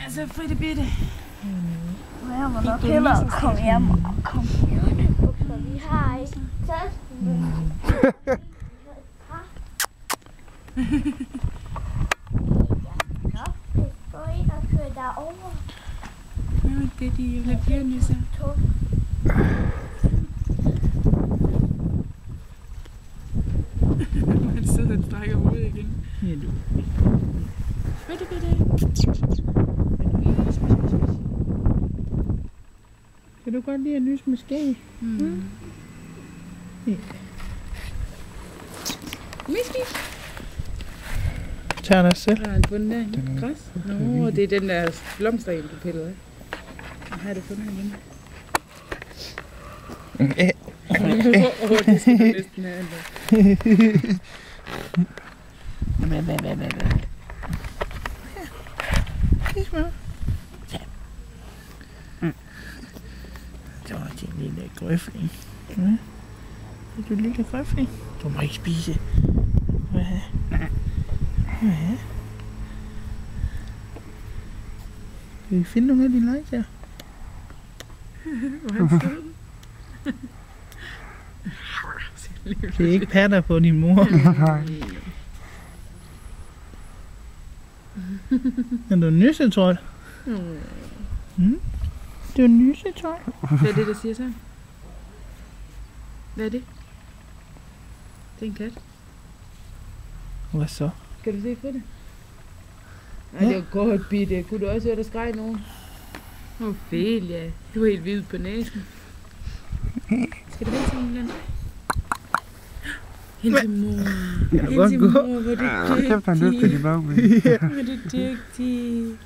Altså, Fritte Bitte. Jeg må nok hellere komme hjem og komme hjem. Vi har ikke tasken. Gå ind og køre derover. Det er de jævla pigernisser. Man sidder og strækker hovedet igen. Ja, du. Fritte Bitte. Kan du godt lide at lyse med skæg? Ja. Whisky. Tager dig selv. Har han fundet der? Græs? Nå, det er den der blomster, du piller af. Hvad har du fundet igen? Det skal du næsten have endda. Så var det en lille grøfling. Ja. Er du en lille grøfling? Du må ikke spise. Hvad? Hvad? Kan vi finde nogle af de legetøjer? Det er ikke patter på din mor. Er du en nysetrøj? Det er en nysetrøj. Hvad er det, der siger sådan? Hvad er det? Det er en kat. Hvad så? Kan du se på det? Ej, det var godt, Bitte. Kunne du også høre, der skreg nogen? Ophelia, du er helt hvid på næsen. Skal du hen til England? Hen til mor. Kan du godt gå? Hvor er du dygtig. Kæft, han løfter de bag med. Hvor er du dygtig.